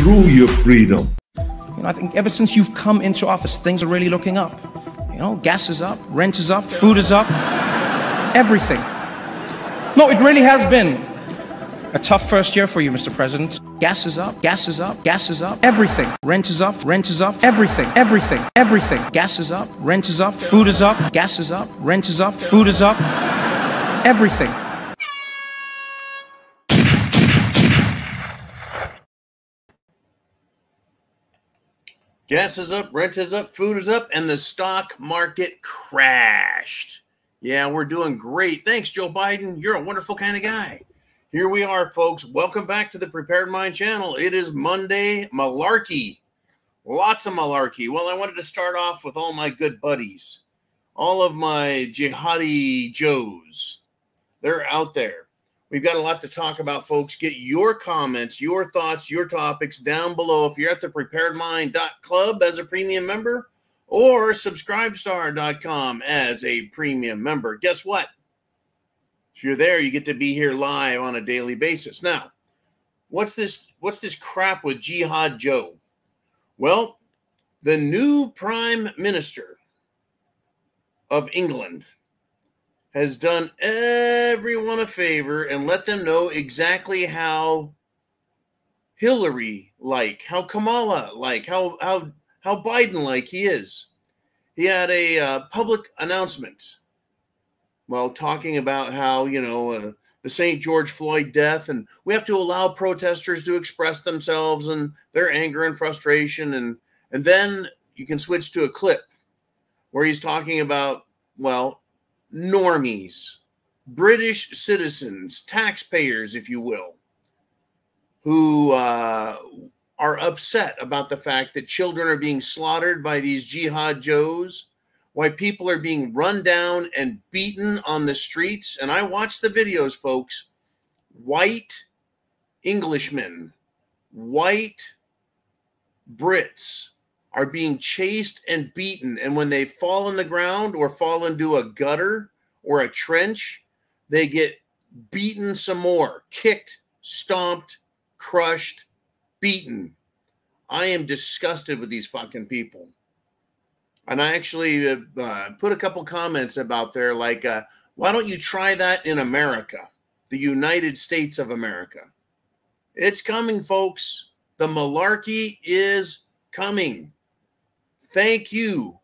through your freedom. You know, I think ever since you've come into office, things are really looking up. You know, gas is up, rent is up, food is up, everything. No, it really has been a tough first year for you, Mr. President. Gas is up, gas is up, gas is up, everything. Rent is up, everything, everything, everything. Gas is up, rent is up, food is up, gas is up, rent is up, food is up, everything. Gas is up, rent is up, food is up, and the stock market crashed. Yeah, we're doing great. Thanks, Joe Biden. You're a wonderful kind of guy. Here we are, folks. Welcome back to the Prepared Mind channel. It is Monday Malarky. Lots of malarkey. Well, I wanted to start off with all my good buddies. All of my jihadi Joes. They're out there. We've got a lot to talk about, folks. Get your comments, your thoughts, your topics down below. If you're at the thepreparedmind.club as a premium member or subscribestar.com as a premium member. Guess what? If you're there, you get to be here live on a daily basis. Now, what's this crap with Jihad Joe? Well, the new Prime Minister of England has done everyone a favor and let them know exactly how Hillary-like, how Kamala-like, how Biden-like he is. He had a public announcement, well, talking about how, you know, the St. George Floyd death, and we have to allow protesters to express themselves and their anger and frustration. And then you can switch to a clip where he's talking about, well, normies, British citizens, taxpayers, if you will, who are upset about the fact that children are being slaughtered by these Jihad Joes, why people are being run down and beaten on the streets. And I watched the videos, folks. White Englishmen, white Brits are being chased and beaten. And when they fall on the ground or fall into a gutter or a trench, they get beaten some more, kicked, stomped, crushed, beaten. I am disgusted with these fucking people. And I actually put a couple comments about there like, why don't you try that in America, the United States of America? It's coming, folks. The malarkey is coming. Thank you.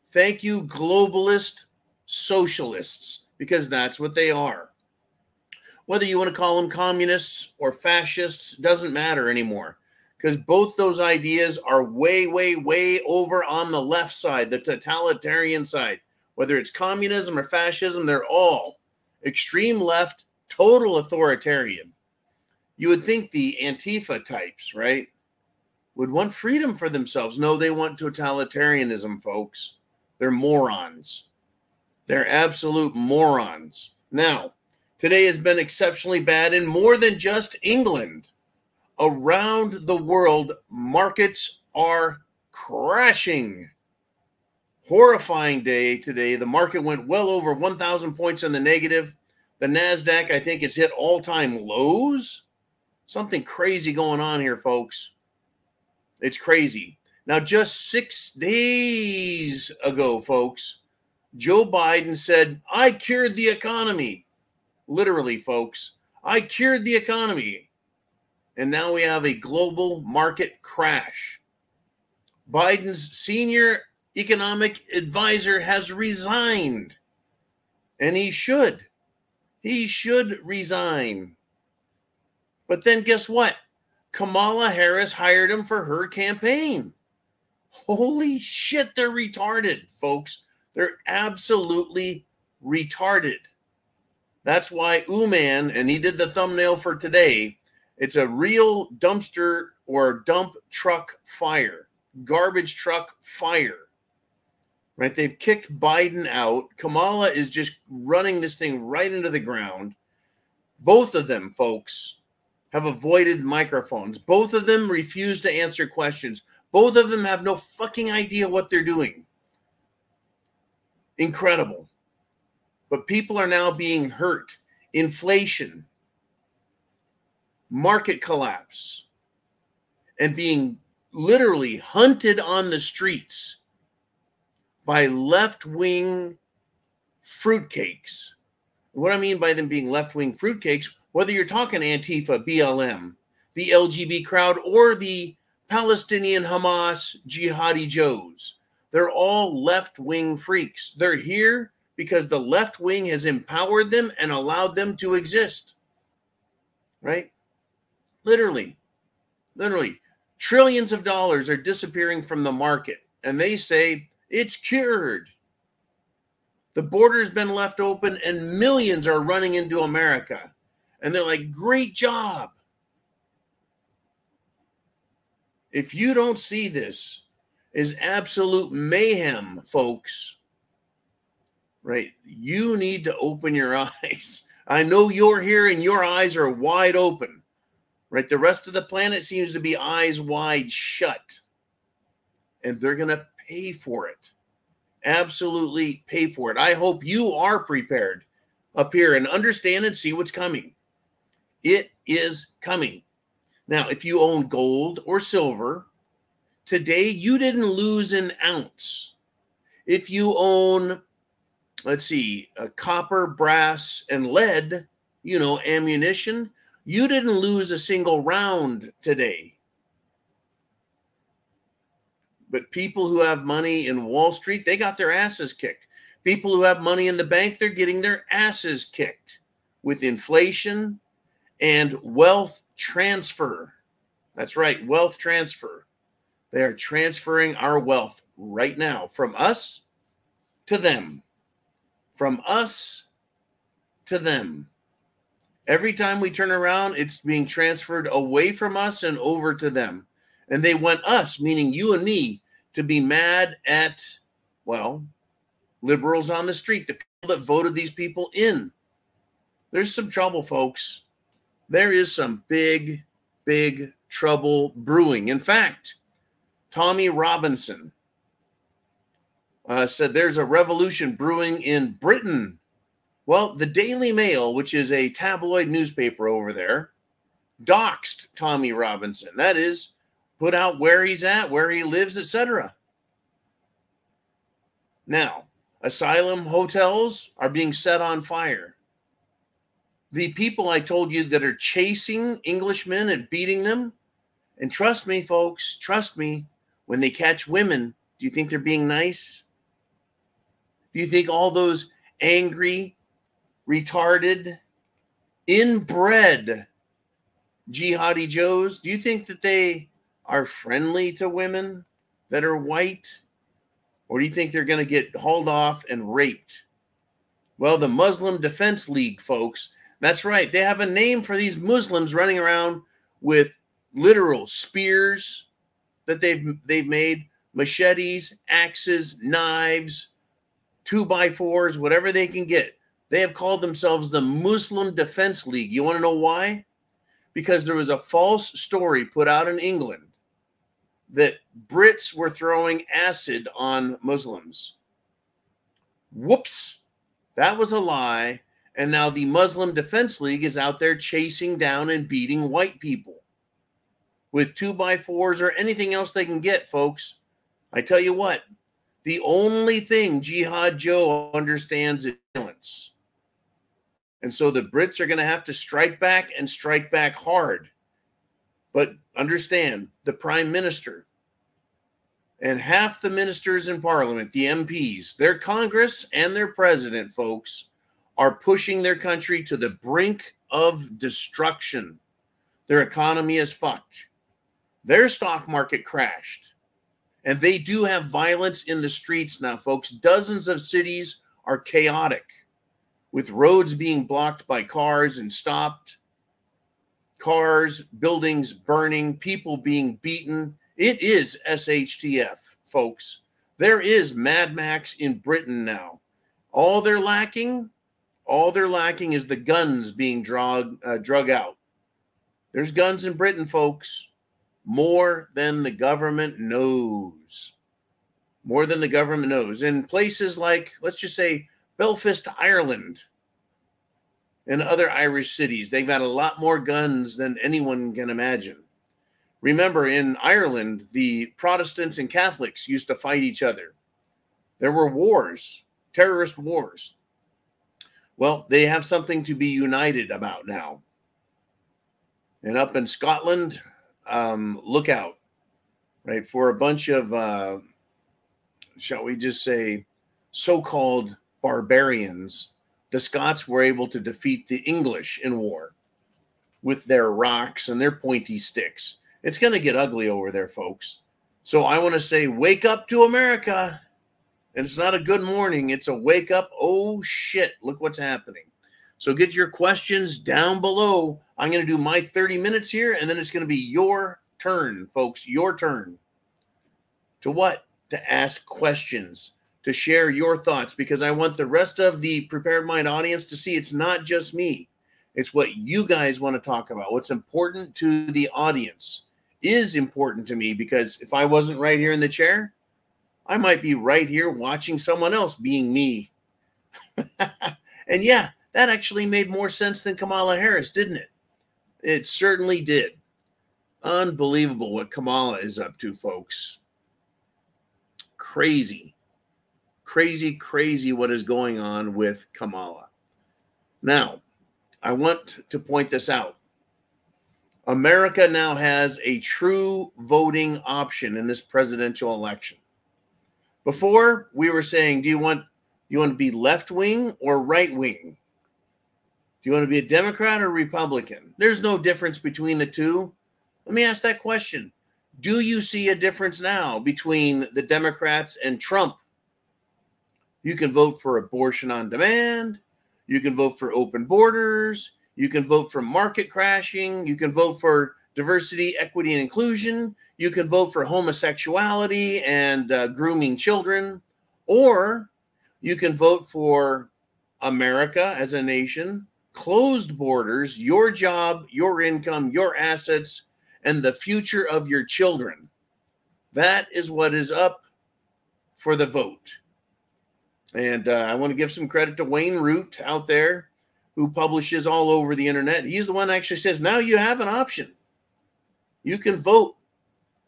Thank you, globalist socialists, because that's what they are. Whether you want to call them communists or fascists doesn't matter anymore, because both those ideas are way, way, way over on the left side, the totalitarian side. Whether it's communism or fascism, they're all extreme left, total authoritarian. You would think the Antifa types, right, would want freedom for themselves. No, they want totalitarianism, folks. They're morons. They're absolute morons. Now, today has been exceptionally bad in more than just England. Around the world, markets are crashing. Horrifying day today. The market went well over 1,000 points in the negative. The NASDAQ, I think, has hit all-time lows. Something crazy going on here, folks. It's crazy. Now, just 6 days ago, folks, Joe Biden said, I cured the economy. Literally, folks, I cured the economy. And now we have a global market crash. Biden's senior economic advisor has resigned. And he should. He should resign. But then guess what? Kamala Harris hired him for her campaign. Holy shit, they're retarded, folks. They're absolutely retarded. That's why Uman, and he did the thumbnail for today, it's a real dumpster or dump truck fire, garbage truck fire. Right? They've kicked Biden out. Kamala is just running this thing right into the ground. Both of them, folks, have avoided microphones. Both of them refuse to answer questions. Both of them have no fucking idea what they're doing. Incredible. But people are now being hurt. Inflation, market collapse, and being literally hunted on the streets by left-wing fruitcakes. What I mean by them being left-wing fruitcakes, whether you're talking Antifa, BLM, the LGB crowd, or the Palestinian Hamas jihadi Joes, they're all left-wing freaks. They're here because the left wing has empowered them and allowed them to exist. Right? Literally, trillions of dollars are disappearing from the market, and they say it's cured. The border's been left open and millions are running into America. And they're like, great job. If you don't see this as absolute mayhem, folks, right, you need to open your eyes. I know you're here and your eyes are wide open, right? The rest of the planet seems to be eyes wide shut. And they're going to pay for it. Absolutely pay for it. I hope you are prepared up here and understand and see what's coming. It is coming. Now, if you own gold or silver, today you didn't lose an ounce. If you own, let's see, copper, brass, and lead, ammunition, you didn't lose a single round today. But people who have money in Wall Street, they got their asses kicked. People who have money in the bank, they're getting their asses kicked with inflation and wealth transfer. That's right, wealth transfer. They are transferring our wealth right now from us to them. From us to them. Every time we turn around, it's being transferred away from us and over to them. And they want us, meaning you and me, to be mad at, well, liberals on the street, the people that voted these people in. There's some trouble, folks. There is some big, big trouble brewing. In fact, Tommy Robinson said there's a revolution brewing in Britain. Well, the Daily Mail, which is a tabloid newspaper over there, doxed Tommy Robinson. That is, put out where he's at, where he lives, etc. Now, asylum hotels are being set on fire. The people I told you that are chasing Englishmen and beating them, and trust me, folks, trust me, when they catch women, do you think they're being nice? Do you think all those angry, retarded, inbred jihadi Joes, do you think that they are friendly to women that are white? Or do you think they're going to get hauled off and raped? Well, the Muslim Defense League, folks, that's right. They have a name for these Muslims running around with literal spears that they've made, machetes, axes, knives, 2x4s, whatever they can get. They have called themselves the Muslim Defense League. You want to know why? Because there was a false story put out in England that Brits were throwing acid on Muslims. Whoops. That was a lie. And now the Muslim Defense League is out there chasing down and beating white people with 2x4s or anything else they can get, folks. I tell you what, the only thing Jihad Joe understands is violence. And so the Brits are going to have to strike back and strike back hard. But understand, the Prime Minister and half the ministers in Parliament, the MPs, their Congress and their president, folks, are pushing their country to the brink of destruction. Their economy is fucked. Their stock market crashed. And they do have violence in the streets now, folks. Dozens of cities are chaotic, with roads being blocked by cars and stopped, cars, buildings burning, people being beaten. It is SHTF, folks. There is Mad Max in Britain now. All they're lacking is the guns being drug out. There's guns in Britain, folks. More than the government knows. More than the government knows. In places like, let's just say, Belfast, Ireland, and other Irish cities, they've got a lot more guns than anyone can imagine. Remember, in Ireland, the Protestants and Catholics used to fight each other. There were wars, terrorist wars. Well, they have something to be united about now. And up in Scotland, look out, right, for a bunch of, shall we just say, so-called barbarians. The Scots were able to defeat the English in war with their rocks and their pointy sticks. It's going to get ugly over there, folks. So I want to say, wake up to America. And it's not a good morning. It's a wake up. Oh, shit. Look what's happening. So get your questions down below. I'm going to do my 30 minutes here, and then it's going to be your turn, folks. Your turn. To what? To ask questions, to share your thoughts, because I want the rest of the Prepared Mind audience to see it's not just me. It's what you guys want to talk about. What's important to the audience is important to me, because if I wasn't right here in the chair, I might be right here watching someone else being me. And yeah, that actually made more sense than Kamala Harris, didn't it? It certainly did. Unbelievable what Kamala is up to, folks. Crazy. Crazy, crazy what is going on with Kamala. Now, I want to point this out. America now has a true voting option in this presidential election. Before, we were saying, do you want to be left-wing or right-wing? Do you want to be a Democrat or Republican? There's no difference between the two. Let me ask that question. Do you see a difference now between the Democrats and Trump? You can vote for abortion on demand. You can vote for open borders. You can vote for market crashing. You can vote for diversity, equity, and inclusion. You can vote for homosexuality and grooming children. Or you can vote for America as a nation, closed borders, your job, your income, your assets, and the future of your children. That is what is up for the vote. And I want to give some credit to Wayne Root out there, who publishes all over the internet. He's the one that actually says, now you have an option. You can vote.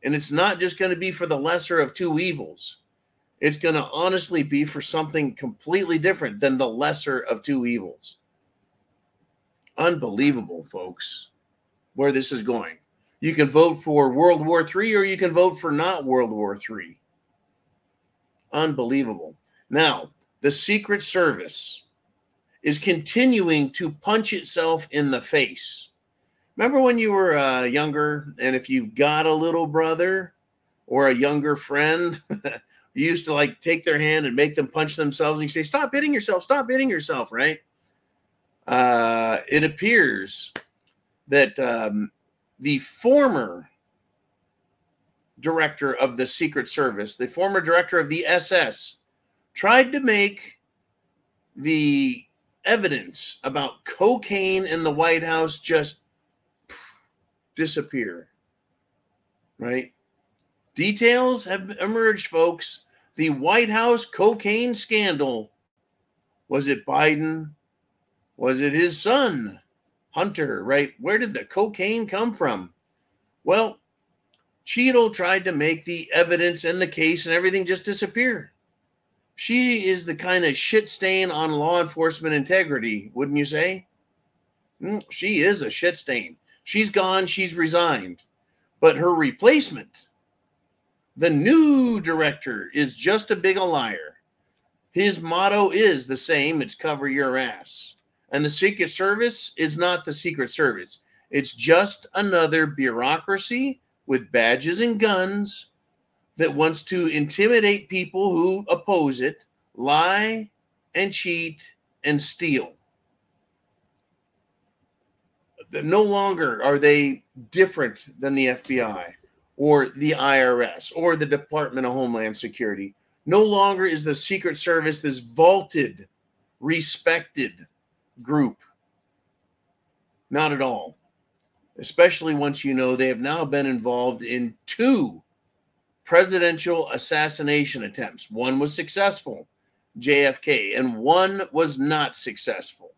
And it's not just going to be for the lesser of two evils. It's going to honestly be for something completely different than the lesser of two evils. Unbelievable, folks, where this is going. You can vote for World War III, or you can vote for not World War III. Unbelievable. Now, the Secret Service is continuing to punch itself in the face. Remember when you were younger, and if you've got a little brother or a younger friend, you used to like take their hand and make them punch themselves, and you say, stop hitting yourself, right? It appears that the former director of the Secret Service, the former director of the SS, tried to make the evidence about cocaine in the White House just disappear, right? Details have emerged, folks. The White House cocaine scandal. Was it Biden? Was it his son, Hunter, right? Where did the cocaine come from? Well, Cheadle tried to make the evidence and the case and everything just disappear. She is the kind of shit stain on law enforcement integrity, wouldn't you say? She is a shit stain. She's gone. She's resigned. But her replacement, the new director, is just a big a liar. His motto is the same. It's cover your ass. And the Secret Service is not the Secret Service. It's just another bureaucracy with badges and guns that wants to intimidate people who oppose it, lie and cheat and steal. No longer are they different than the FBI or the IRS or the Department of Homeland Security. No longer is the Secret Service this vaulted, respected group. Not at all. Especially once you know they have now been involved in 2 presidential assassination attempts. One was successful, JFK, and one was not successful.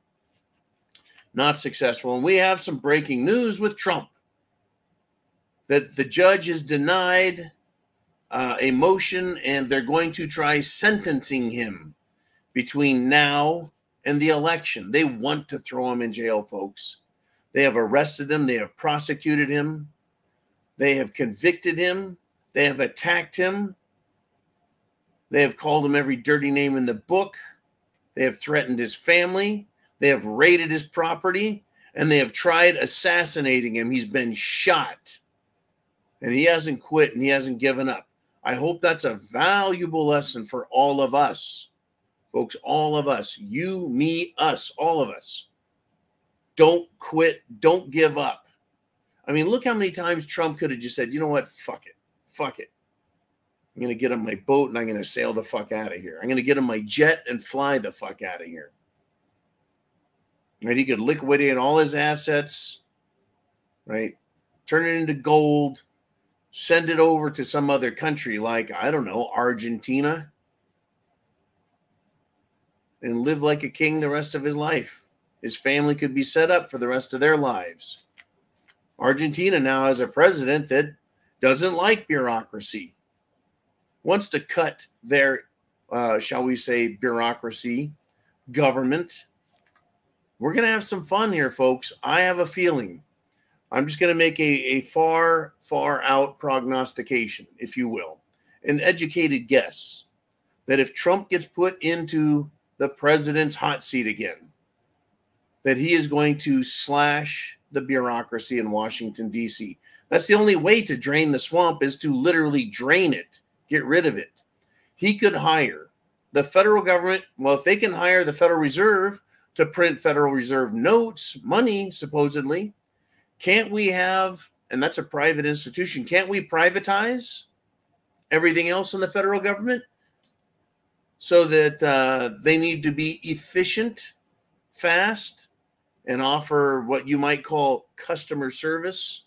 Not successful. And we have some breaking news with Trump. that the judge has denied a motion, and they're going to try sentencing him between now and the election. They want to throw him in jail, folks. They have arrested him. They have prosecuted him. They have convicted him. They have attacked him. They have called him every dirty name in the book. They have threatened his family. They have raided his property, and they have tried assassinating him. He's been shot, and he hasn't quit, and he hasn't given up. I hope that's a valuable lesson for all of us, folks, all of us, you, me, us, all of us. Don't quit. Don't give up. I mean, look how many times Trump could have just said, you know what? Fuck it. Fuck it. I'm going to get on my boat and I'm going to sail the fuck out of here. I'm going to get on my jet and fly the fuck out of here. Right? He could liquidate all his assets, right? Turn it into gold, send it over to some other country like, I don't know, Argentina, and live like a king the rest of his life. His family could be set up for the rest of their lives. Argentina now has a president that doesn't like bureaucracy, wants to cut their, shall we say, bureaucracy, government. We're going to have some fun here, folks. I have a feeling. I'm just going to make a far, far out prognostication, if you will, an educated guess that if Trump gets put into the president's hot seat again, that he is going to slash the bureaucracy in Washington, D.C. That's the only way to drain the swamp, is to literally drain it, get rid of it. He could hire the federal government. Well, if they can hire the Federal Reserve to print Federal Reserve notes, money, supposedly, can't we have, and that's a private institution, can't we privatize everything else in the federal government so that they need to be efficient, fast, and offer what you might call customer service?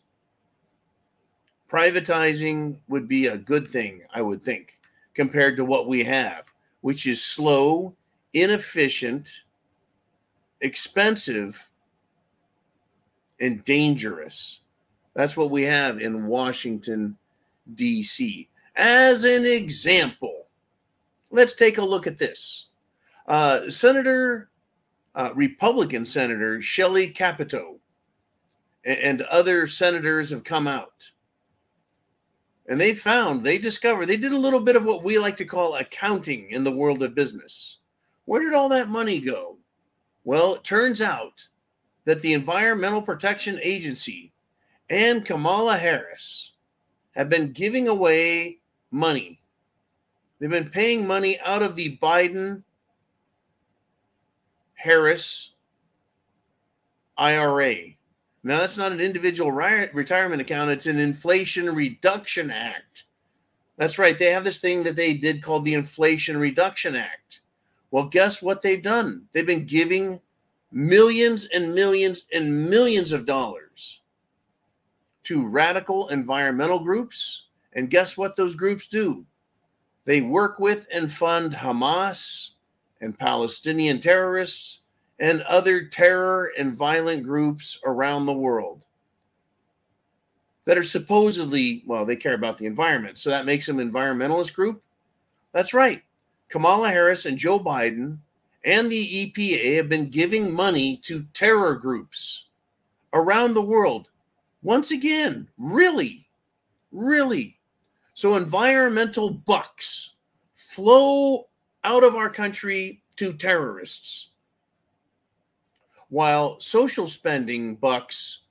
Privatizing would be a good thing, I would think, compared to what we have, which is slow, inefficient, expensive, and dangerous. That's what we have in Washington, D.C. As an example, let's take a look at this. Republican Senator Shelley Capito and other senators have come out. And they discovered, they did a little bit of what we like to call accounting in the world of business. Where did all that money go? Well, it turns out that the Environmental Protection Agency and Kamala Harris have been giving away money. They've been paying money out of the Biden-Harris IRA. Now, that's not an individual retirement account. It's an Inflation Reduction Act. That's right. They have this thing that they did called the Inflation Reduction Act. Well, guess what they've done? They've been giving millions and millions and millions of dollars to radical environmental groups. And guess what those groups do? They work with and fund Hamas and Palestinian terrorists and other terror and violent groups around the world that are supposedly, well, they care about the environment. So that makes them an environmentalist group. That's right. Kamala Harris and Joe Biden and the EPA have been giving money to terror groups around the world. Once again, really. So environmental bucks flow out of our country to terrorists, while social spending bucks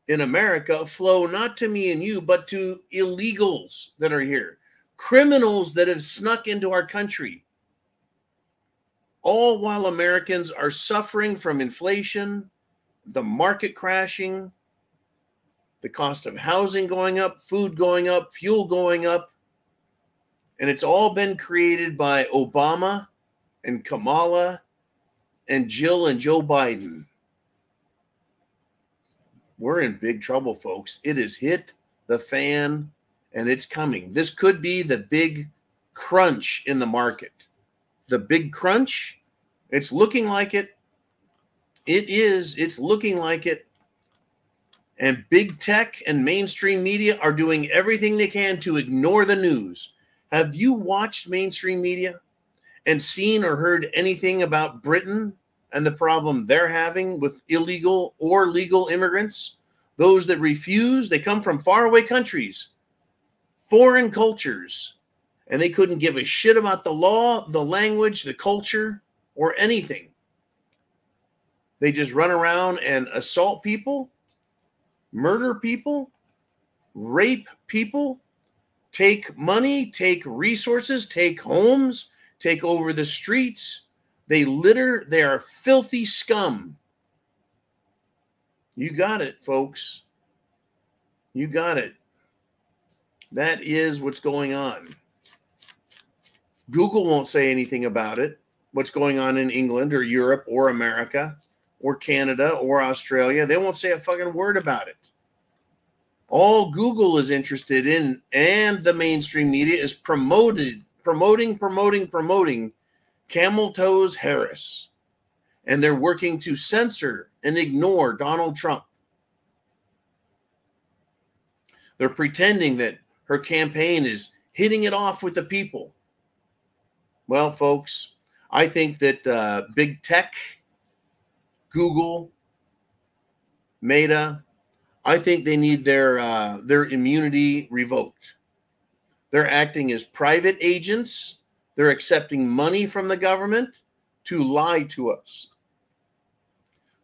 in America flow not to me and you, but to illegals that are here, criminals that have snuck into our country, all while Americans are suffering from inflation, the market crashing, the cost of housing going up, food going up, fuel going up. And it's all been created by Obama and Kamala and Jill and Joe Biden. We're in big trouble, folks. It has hit the fan and it's coming. This could be the big crunch in the market. The big crunch, it's looking like it. It is. It's looking like it. And big tech and mainstream media are doing everything they can to ignore the news. Have you watched mainstream media and seen or heard anything about Britain and the problem they're having with illegal or legal immigrants? Those that refuse, they come from faraway countries, foreign cultures, and they couldn't give a shit about the law, the language, the culture, or anything. They just run around and assault people, murder people, rape people, take money, take resources, take homes, take over the streets. They litter. They are filthy scum. You got it, folks. You got it. That is what's going on. Google won't say anything about it, what's going on in England or Europe or America or Canada or Australia. They won't say a fucking word about it. All Google is interested in, and the mainstream media, is promoting Camel Toes Harris. And they're working to censor and ignore Donald Trump. They're pretending that her campaign is hitting it off with the people. Well, folks, I think that big tech, Google, Meta, I think they need their immunity revoked. They're acting as private agents. They're accepting money from the government to lie to us.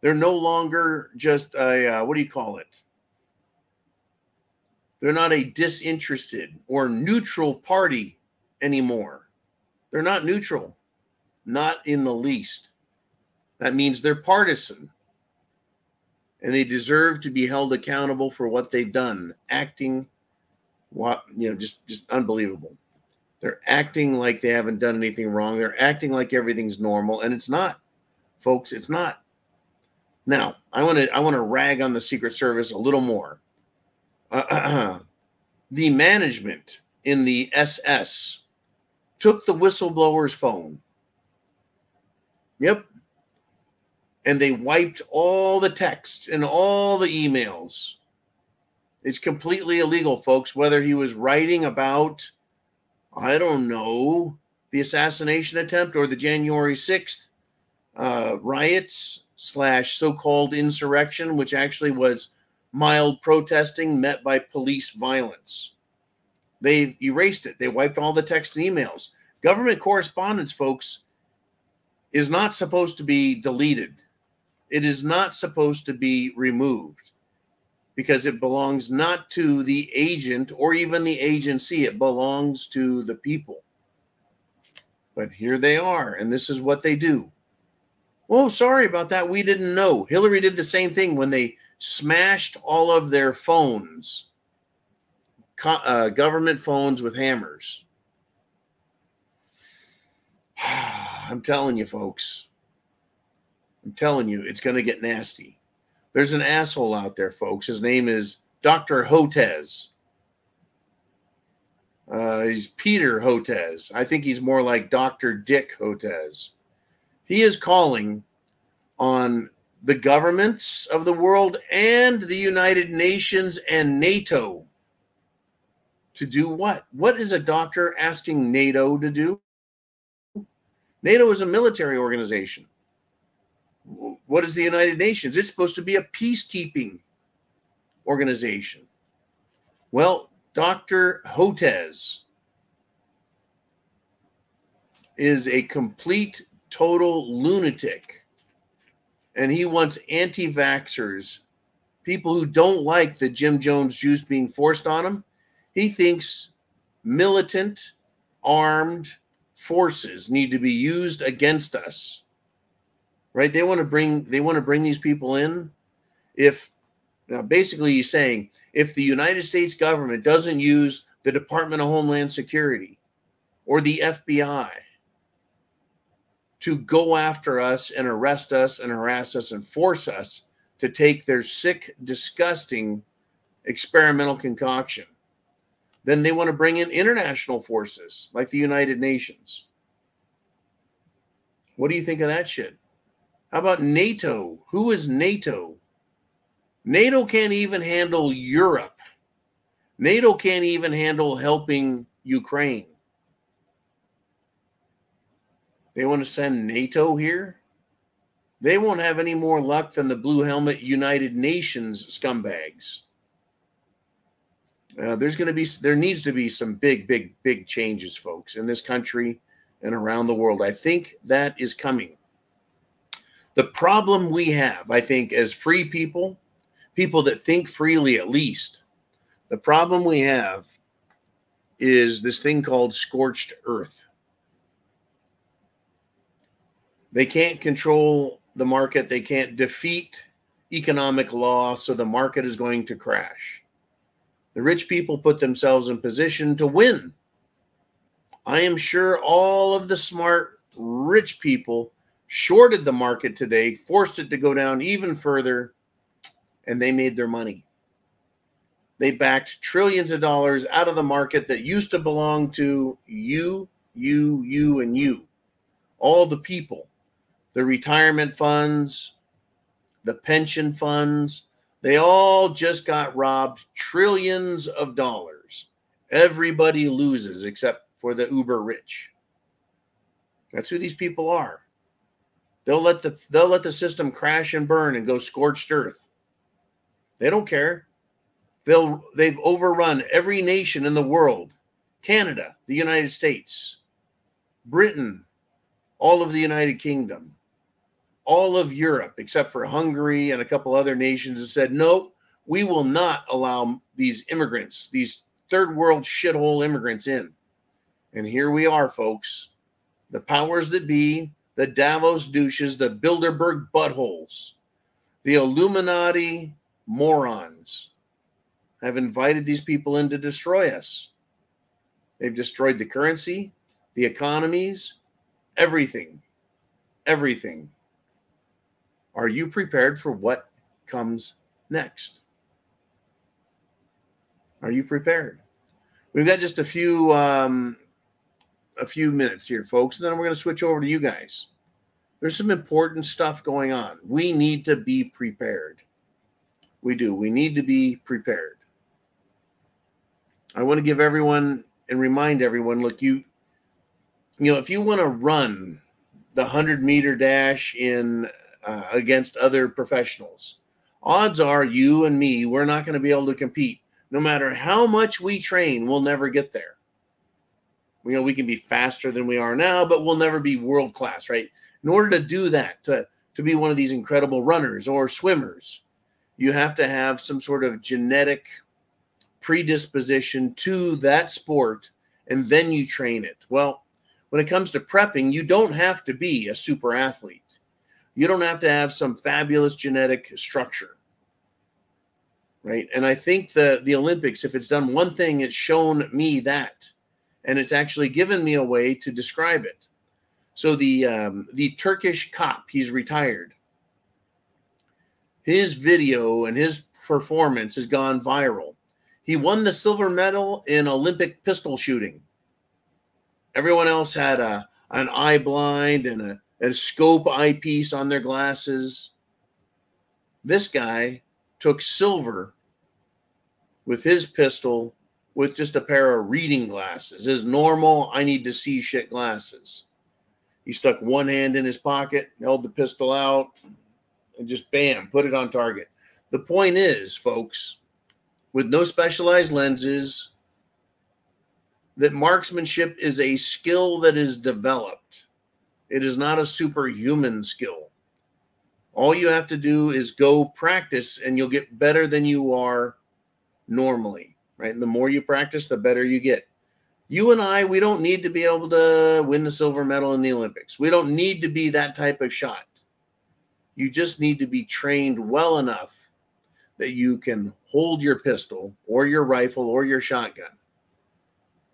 They're no longer just a, what do you call it? They're not a disinterested or neutral party anymore. They're not neutral, not in the least. That means they're partisan. And they deserve to be held accountable for what they've done, acting, just unbelievable. They're acting like they haven't done anything wrong. They're acting like everything's normal, and it's not, folks. It's not. Now, I want to rag on the Secret Service a little more. The management in the SS took the whistleblower's phone. Yep. And they wiped all the texts and all the emails. It's completely illegal, folks, whether he was writing about, I don't know, the assassination attempt or the January 6th riots / so-called insurrection, which actually was mild protesting met by police violence. They've erased it. They wiped all the text and emails. Government correspondence, folks, is not supposed to be deleted. It is not supposed to be removed because it belongs not to the agent or even the agency. It belongs to the people. But here they are, and this is what they do. Oh, sorry about that. We didn't know. Hillary did the same thing when they smashed all of their phones, government phones with hammers. I'm telling you, folks. I'm telling you, it's going to get nasty. There's an asshole out there, folks. His name is Dr. Hotez. He's Peter Hotez. I think he's more like Dr. Dick Hotez. He is calling on the governments of the world and the United Nations and NATO to do what? What is a doctor asking NATO to do? NATO is a military organization. What is the United Nations? It's supposed to be a peacekeeping organization. Well, Dr. Hotez is a complete, total lunatic. And he wants anti-vaxxers, people who don't like the Jim Jones juice being forced on them. He thinks militant, armed forces need to be used against us. Right? They want to bring these people in. Basically he's saying if the United States government doesn't use the Department of Homeland Security or the FBI to go after us and arrest us and harass us and force us to take their sick, disgusting experimental concoction, then they want to bring in international forces like the United Nations. What do you think of that shit? How about NATO? Who is NATO? NATO can't even handle Europe. NATO can't even handle helping Ukraine. They want to send NATO here? They won't have any more luck than the Blue Helmet United Nations scumbags. There needs to be some big changes, folks, in this country and around the world. I think that is coming. The problem we have, I think, as free people that think freely at least, the problem we have is this thing called scorched earth. They can't control the market. They can't defeat economic law, so the market is going to crash. The rich people put themselves in position to win. I am sure all of the smart, rich people shorted the market today, forced it to go down even further, and they made their money. They backed trillions of dollars out of the market that used to belong to you, and you. All the people. The retirement funds, the pension funds, they all just got robbed trillions of dollars. Everybody loses except for the uber rich. That's who these people are. They'll let the system crash and burn and go scorched earth. They don't care. They've overrun every nation in the world. Canada, the United States, Britain, all of the United Kingdom, all of Europe, except for Hungary and a couple other nations, have said, no, we will not allow these immigrants, these third world shithole immigrants in. And here we are, folks. The powers that be, the Davos douches, the Bilderberg buttholes, the Illuminati morons have invited these people in to destroy us. They've destroyed the currency, the economies, everything. Everything. Are you prepared for what comes next? Are you prepared? We've got just a few minutes here, folks, and then we're going to switch over to you guys. There's some important stuff going on. We need to be prepared. We do. We need to be prepared. I want to give everyone and remind everyone, look, you know, if you want to run the 100-meter dash in against other professionals, odds are you and me, we're not going to be able to compete. No matter how much we train, we'll never get there. You know, we can be faster than we are now, but we'll never be world class, right? In order to do that, to be one of these incredible runners or swimmers, you have to have some sort of genetic predisposition to that sport, and then you train it. Well, when it comes to prepping, you don't have to be a super athlete. You don't have to have some fabulous genetic structure, right? And I think the Olympics, if it's done one thing, it's shown me that, and it's actually given me a way to describe it. So the Turkish cop, he's retired. His video and his performance has gone viral. He won the silver medal in Olympic pistol shooting. Everyone else had an eye blind and a scope eyepiece on their glasses. This guy took silver with his pistol with just a pair of reading glasses, his normal I need to see shit glasses. He stuck one hand in his pocket, held the pistol out, and just bam, put it on target. The point is, folks, with no specialized lenses, that marksmanship is a skill that is developed. It is not a superhuman skill. All you have to do is go practice, and you'll get better than you are normally, right? And the more you practice, the better you get. You and I, we don't need to be able to win the silver medal in the Olympics. We don't need to be that type of shot. You just need to be trained well enough that you can hold your pistol or your rifle or your shotgun,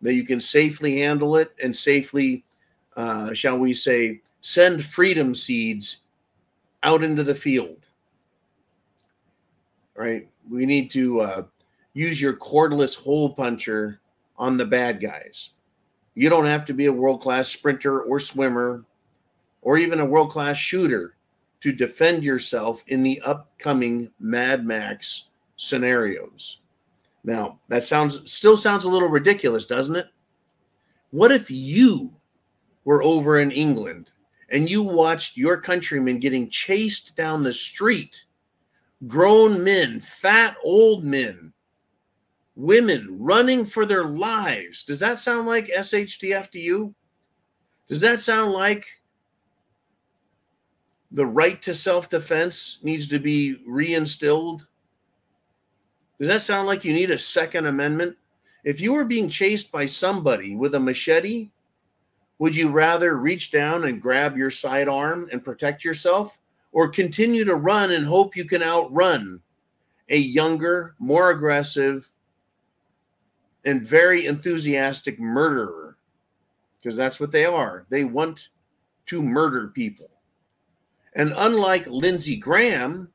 that you can safely handle it and safely, shall we say, send freedom seeds out into the field, right? We need to use your cordless hole puncher on the bad guys. You don't have to be a world-class sprinter or swimmer or even a world-class shooter to defend yourself in the upcoming Mad Max scenarios. Now, that still sounds a little ridiculous, doesn't it? What if you were over in England and you watched your countrymen getting chased down the street? Grown men, fat old men, women running for their lives. Does that sound like SHTF to you? Does that sound like the right to self-defense needs to be reinstilled? Does that sound like you need a Second Amendment? If you were being chased by somebody with a machete, would you rather reach down and grab your sidearm and protect yourself, or continue to run and hope you can outrun a younger, more aggressive, and very enthusiastic murderer? Because that's what they are. They want to murder people. And unlike Lindsey Graham,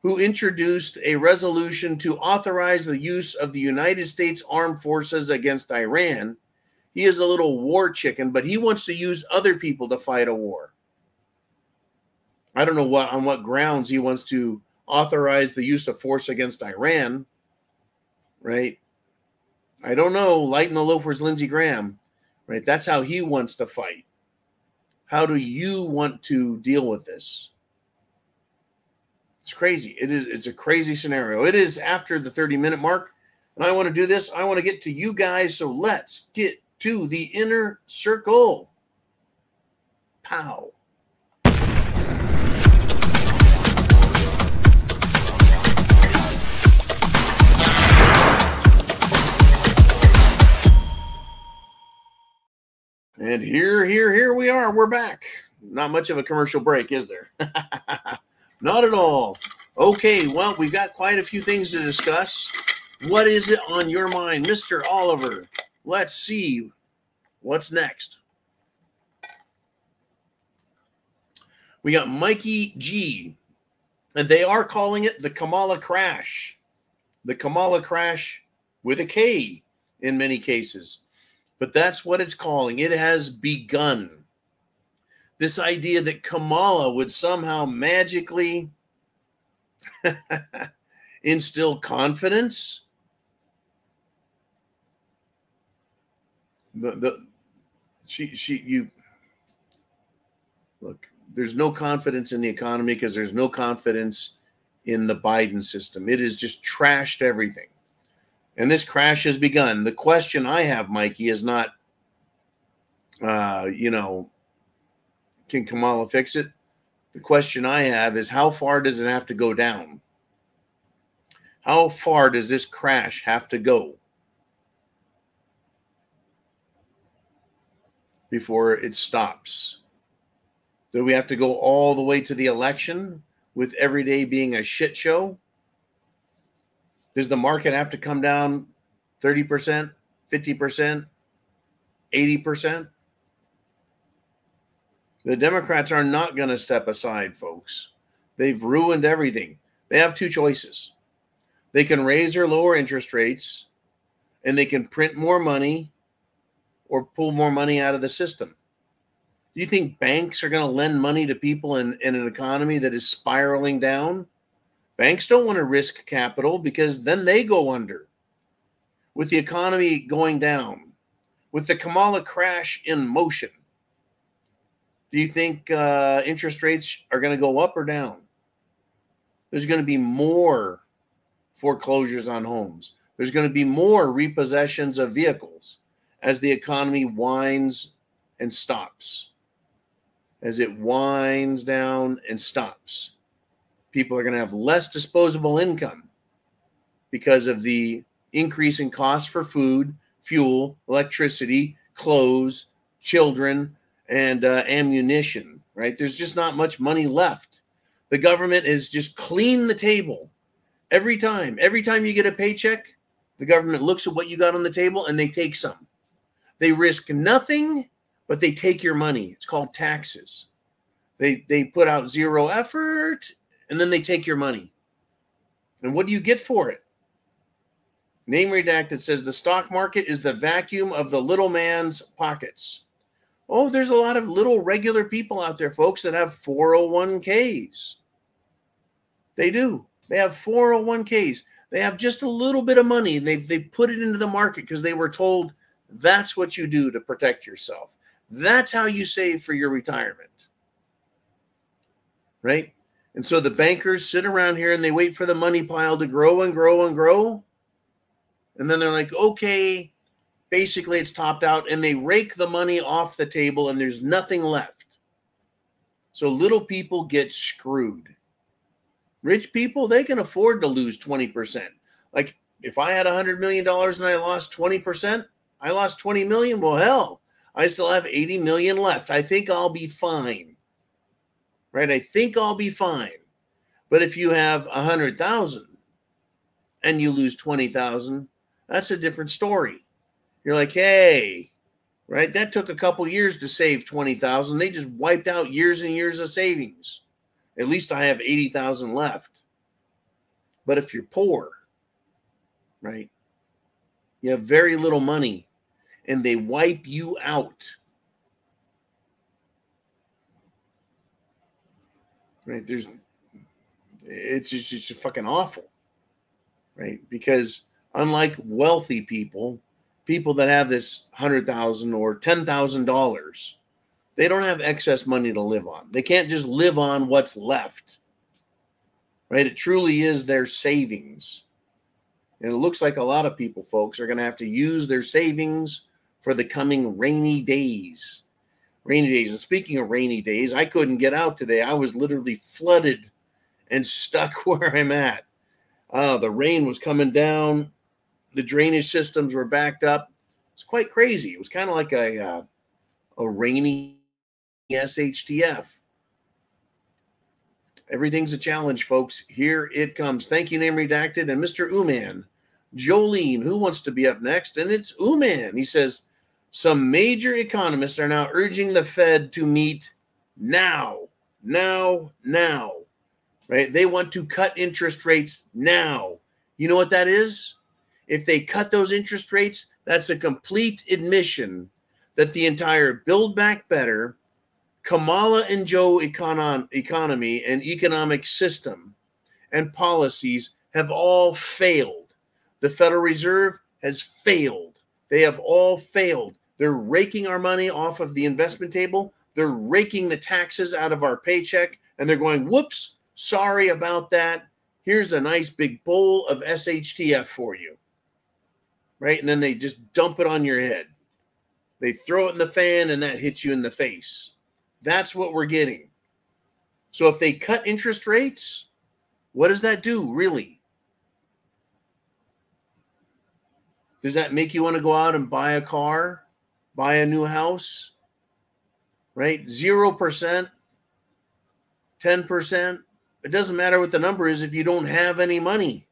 who introduced a resolution to authorize the use of the United States Armed Forces against Iran, he is a little war chicken, but he wants to use other people to fight a war. I don't know on what grounds he wants to authorize the use of force against Iran, right? I don't know. Lighten the loafer's Lindsey Graham, right? That's how he wants to fight. How do you want to deal with this? It's crazy. It's a crazy scenario. It is after the 30-minute mark, and I want to do this. I want to get to you guys, so let's get to the inner circle. Pow. And here we are. We're back. Not much of a commercial break, is there? Not at all. Okay, well, we've got quite a few things to discuss. What is it on your mind, Mr. Oliver? Let's see what's next. We got Mikey G, and they are calling it the Kamala crash. The Kamala crash with a K in many cases. But that's what it's calling. It has begun. This idea that Kamala would somehow magically instill confidence. You look, there's no confidence in the economy because there's no confidence in the Biden system. It has just trashed everything. And this crash has begun. The question I have, Mikey, is not, can Kamala fix it? The question I have is, how far does it have to go down? How far does this crash have to go before it stops? Do we have to go all the way to the election with every day being a shit show? Does the market have to come down 30%, 50%, 80%? The Democrats are not going to step aside, folks. They've ruined everything. They have two choices. They can raise or lower interest rates, and they can print more money or pull more money out of the system. Do you think banks are going to lend money to people in an economy that is spiraling down? Banks don't want to risk capital because then they go under. With the economy going down, with the Kamala crash in motion, do you think interest rates are going to go up or down? There's going to be more foreclosures on homes. There's going to be more repossessions of vehicles as the economy winds and stops. As it winds down and stops, people are going to have less disposable income because of the increase in costs for food, fuel, electricity, clothes, children, and ammunition, right? There's just not much money left. The government has just cleaned the table. Every time you get a paycheck, the government looks at what you got on the table and they take some. They risk nothing, but they take your money. It's called taxes. They put out zero effort, and then they take your money. And what do you get for it? Name redacted says the stock market is the vacuum of the little man's pockets. Oh, there's a lot of little regular people out there, folks, that have 401ks. They do. They have 401ks. They have just a little bit of money. They put it into the market because they were told that's what you do to protect yourself. That's how you save for your retirement. Right? And so the bankers sit around here and they wait for the money pile to grow and grow and grow. And then they're like, okay, basically it's topped out, and they rake the money off the table and there's nothing left. So little people get screwed. Rich people, they can afford to lose 20%. Like if I had $100 million and I lost 20%, I lost 20 million. Well, hell, I still have 80 million left. I think I'll be fine. Right? I think I'll be fine. But if you have 100,000 and you lose 20,000, that's a different story. You're like, hey, right? That took a couple years to save 20,000. They just wiped out years and years of savings. At least I have 80,000 left. But if you're poor, right? You have very little money and they wipe you out. Right? It's just fucking awful. Right? Because unlike wealthy people that have this $100,000 or $10,000, they don't have excess money to live on. They can't just live on what's left. Right? It truly is their savings. And it looks like a lot of people, folks, are going to have to use their savings for the coming rainy days. Rainy days. And speaking of rainy days, I couldn't get out today. I was literally flooded and stuck where I'm at. The rain was coming down. The drainage systems were backed up. It's quite crazy. It was kind of like a rainy SHTF. Everything's a challenge, folks. Here it comes. Thank you, Name Redacted. And Mr. Uman, Jolene, who wants to be up next? And it's Uman. He says, some major economists are now urging the Fed to meet now. Right? They want to cut interest rates now. You know what that is? If they cut those interest rates, that's a complete admission that the entire Build Back Better, Kamala and Joe economy and economic system and policies have all failed. The Federal Reserve has failed. They have all failed. They're raking our money off of the investment table. They're raking the taxes out of our paycheck, and they're going, whoops, sorry about that. Here's a nice big bowl of SHTF for you. Right? And then they just dump it on your head. They throw it in the fan, and that hits you in the face. That's what we're getting. So if they cut interest rates, what does that do, really? Does that make you want to go out and buy a car, buy a new house? Right? 0%, 10%. It doesn't matter what the number is if you don't have any money.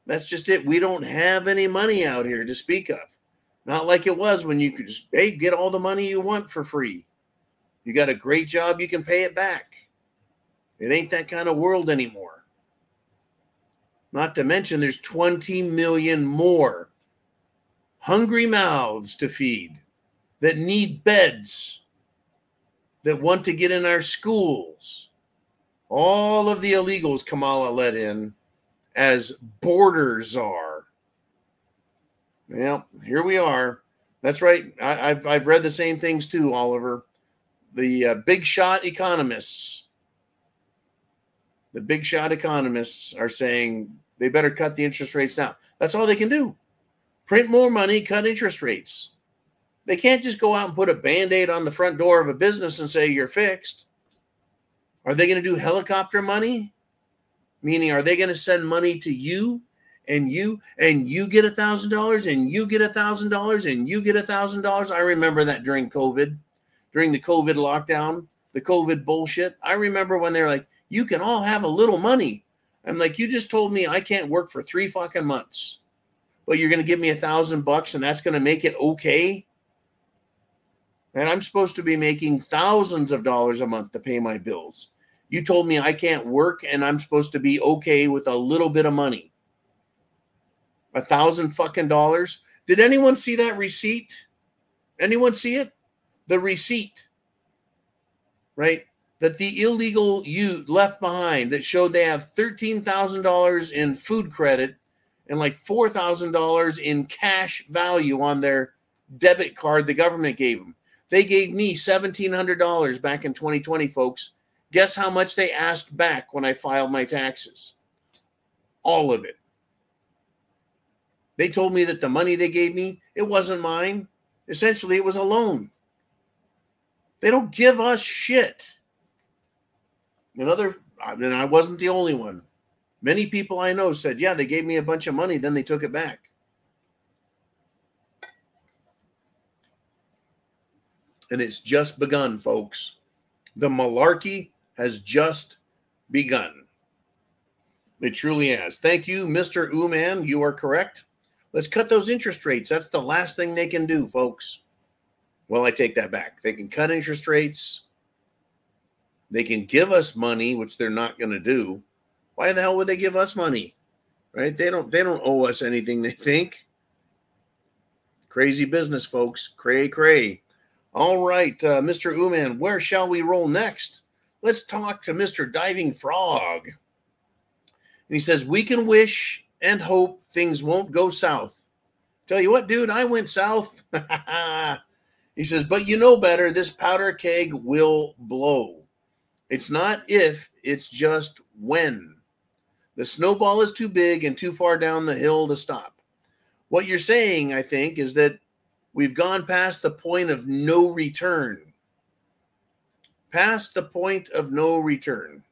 That's just it. We don't have any money out here to speak of. Not like it was when you could just, hey, get all the money you want for free. You got a great job, you can pay it back. It ain't that kind of world anymore. Not to mention there's 20 million more hungry mouths to feed that need beds, that want to get in our schools. All of the illegals Kamala let in as border czar. Well, here we are. That's right. I've read the same things too, Oliver. The big shot economists. The big shot economists are saying they better cut the interest rates now. That's all they can do. Print more money, cut interest rates. They can't just go out and put a Band-Aid on the front door of a business and say you're fixed. Are they going to do helicopter money? Meaning, are they going to send money to you and you get $1,000 and you get $1,000 and you get $1,000? I remember that during COVID, during the COVID lockdown, the COVID bullshit. I remember when they're like, you can all have a little money. I'm like, you just told me I can't work for 3 fucking months, but you're going to give me $1,000 and that's going to make it okay. And I'm supposed to be making thousands of dollars a month to pay my bills. You told me I can't work and I'm supposed to be okay with a little bit of money. $1,000 fucking dollars. Did anyone see that receipt? Anyone see it? the receipt, right, that the illegal you left behind that showed they have $13,000 in food credit and like $4,000 in cash value on their debit card the government gave them. They gave me $1,700 back in 2020, folks. Guess how much they asked back when I filed my taxes? All of it. They told me that the money they gave me, it wasn't mine. Essentially, it was a loan. They don't give us shit. And I wasn't the only one. Many people I know said, yeah, they gave me a bunch of money, then they took it back. And it's just begun, folks. The malarkey has just begun. It truly has. Thank you, Mr. Ooman. You are correct. Let's cut those interest rates. That's the last thing they can do, folks. Well, I take that back. They can cut interest rates. They can give us money, which they're not going to do. Why the hell would they give us money? Right? They don't owe us anything, they think. Crazy business, folks. Cray, cray. All right, Mr. Ooman, where shall we roll next? Let's talk to Mr. Diving Frog. And he says, we can wish and hope things won't go south. Tell you what, dude, I went south. He says, but you know better, this powder keg will blow. It's not if, it's just when. The snowball is too big and too far down the hill to stop. What you're saying, I think, is that we've gone past the point of no return. Past the point of no return.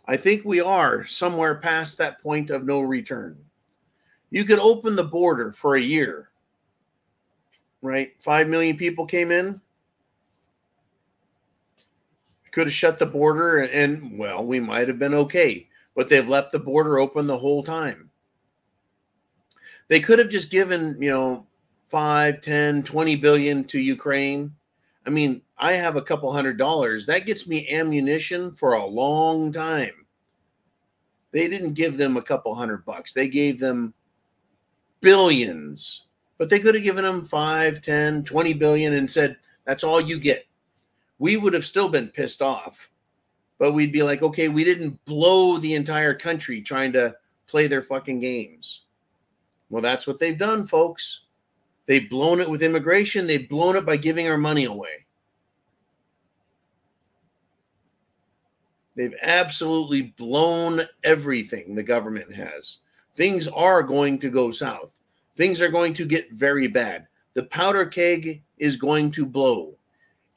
I think we are somewhere past that point of no return. You could open the border for a year, right? 5 million people came in. Could have shut the border and well, we might have been okay. But they've left the border open the whole time. They could have just given, 5, 10, 20 billion to Ukraine. I mean, I have a couple $100. That gets me ammunition for a long time. They didn't give them a couple $100. They gave them billions. But they could have given them 5, 10, 20 billion and said, that's all you get. We would have still been pissed off. But we'd be like, okay, we didn't blow the entire country trying to play their fucking games. Well, that's what they've done, folks. They've blown it with immigration. They've blown it by giving our money away. They've absolutely blown everything the government has. Things are going to go south. Things are going to get very bad. The powder keg is going to blow.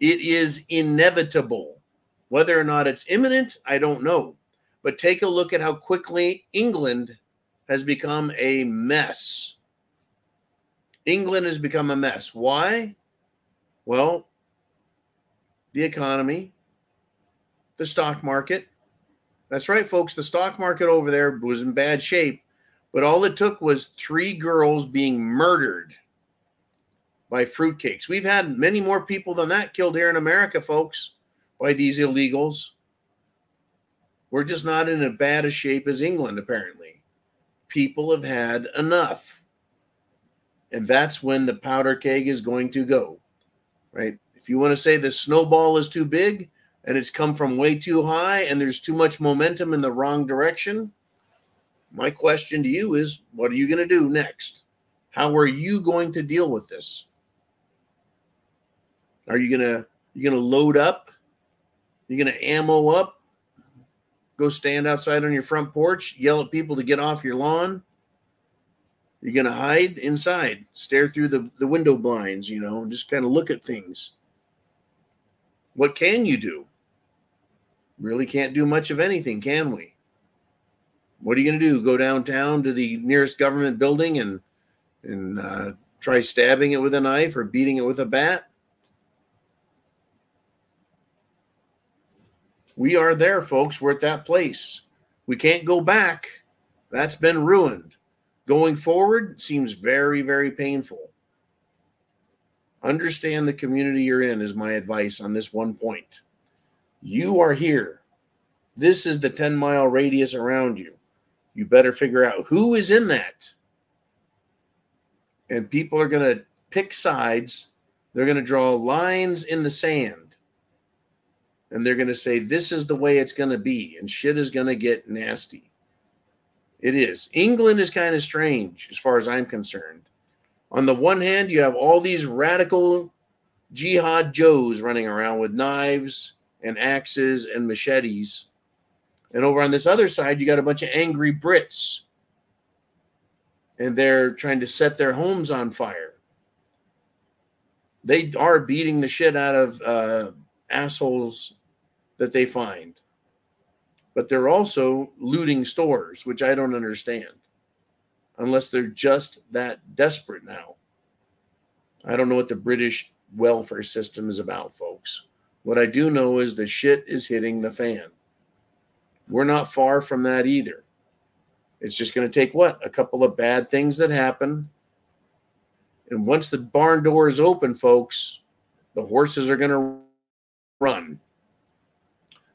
It is inevitable. Whether or not it's imminent, I don't know. But take a look at how quickly England has become a mess. England has become a mess. Why? Well, the economy, the stock market. That's right, folks. The stock market over there was in bad shape. But all it took was 3 girls being murdered by fruitcakes. We've had many more people than that killed here in America, folks, by these illegals. We're just not in as bad a shape as England, apparently. People have had enough. And that's when the powder keg is going to go, right? If you want to say the snowball is too big and it's come from way too high and there's too much momentum in the wrong direction, my question to you is, what are you going to do next? How are you going to deal with this? Are you going to load up? You're going to ammo up? Go stand outside on your front porch, yell at people to get off your lawn? You're going to hide inside, stare through the window blinds, just kind of look at things. What can you do? Really can't do much of anything, can we? What are you going to do? Go downtown to the nearest government building and try stabbing it with a knife or beating it with a bat? We are there, folks. We're at that place. We can't go back. That's been ruined. Going forward seems very, very painful. Understand the community you're in is my advice on this one point. You are here. This is the 10-mile radius around you. You better figure out who is in that. And people are going to pick sides They're going to draw lines in the sand. And they're going to say, this is the way it's going to be. And shit is going to get nasty. It is. England is kind of strange as far as I'm concerned. On the one hand, you have all these radical jihad Joes running around with knives and axes and machetes. And over on this other side, you got a bunch of angry Brits. And they're trying to set their homes on fire. They are beating the shit out of assholes that they find. But they're also looting stores, which I don't understand. Unless they're just that desperate now. I don't know what the British welfare system is about, folks. What I do know is the shit is hitting the fan. We're not far from that either. It's just going to take what? A couple of bad things that happen. And once the barn door is open, folks, the horses are going to run.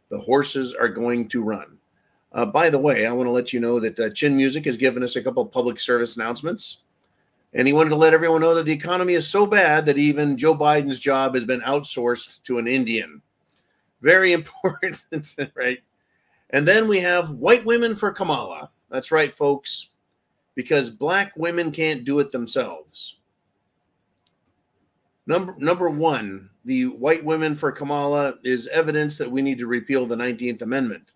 The horses are going to run. By the way, I want to let you know that Chin Music has given us a couple of public service announcements. And he wanted to let everyone know that the economy is so bad that even Joe Biden's job has been outsourced to an Indian. Very important, right? And then we have white women for Kamala. That's right, folks, because black women can't do it themselves. Number one, the white women for Kamala is evidence that we need to repeal the 19th Amendment.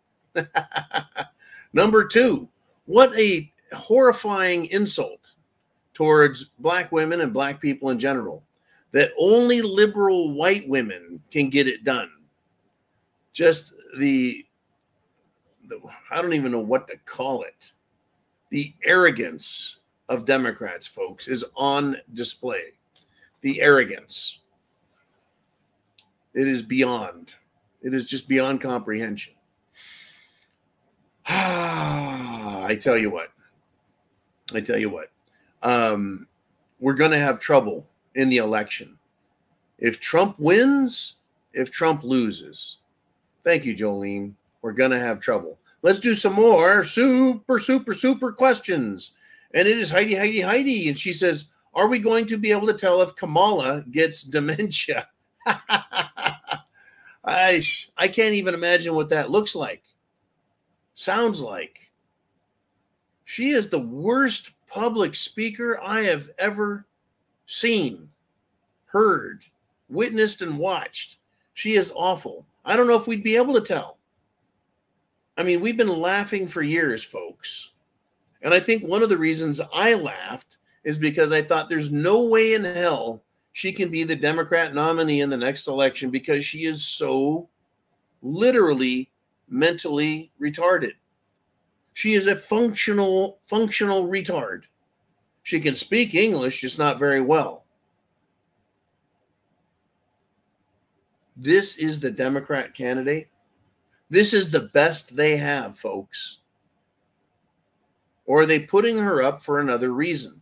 Number two, what a horrifying insult towards black women and black people in general, that only liberal white women can get it done. Just I don't even know what to call it. The arrogance of Democrats, folks, is on display. The arrogance. It is beyond. It is just beyond comprehension. I tell you what. We're going to have trouble in the election. If Trump wins, if Trump loses. Thank you, Jolene. We're going to have trouble. Let's do some more super questions. And it is Heidi. And she says, are we going to be able to tell if Kamala gets dementia? I can't even imagine what that looks like. Sounds like. She is the worst public speaker I have ever seen, heard, witnessed, and watched. She is awful. I don't know if we'd be able to tell. I mean, we've been laughing for years, folks. And I think one of the reasons I laughed is because I thought there's no way in hell she can be the Democrat nominee in the next election because she is so literally mentally retarded. She is a functional retard. She can speak English, just not very well. This is the Democrat candidate. This is the best they have, folks. Or are they putting her up for another reason?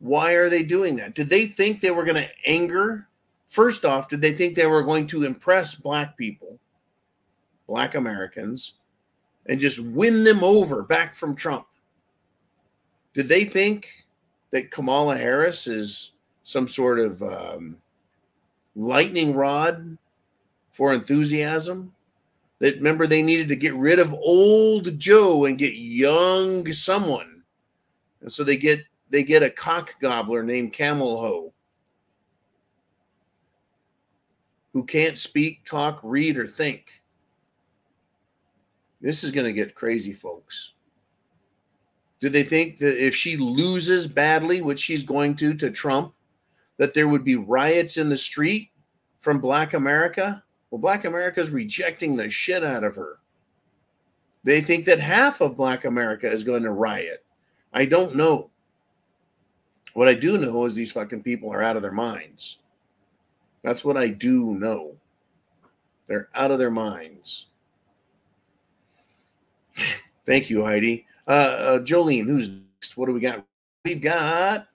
Why are they doing that? Did they think they were going to anger? First off, did they think they were going to impress black people, black Americans, and just win them over back from Trump? Did they think that Kamala Harris is some sort of lightning rod for enthusiasm? That, remember, they needed to get rid of old Joe and get young someone. And so they get a cock gobbler named Camel Ho, who can't speak, talk, read, or think. This is going to get crazy, folks. Did they think that if she loses badly, which she's going to Trump, that there would be riots in the street from Black America? Well, Black America is rejecting the shit out of her. They think that half of Black America is going to riot. I don't know. What I do know is these fucking people are out of their minds. That's what I do know. They're out of their minds. Thank you, Heidi. Jolene, who's next? What do we got? We've got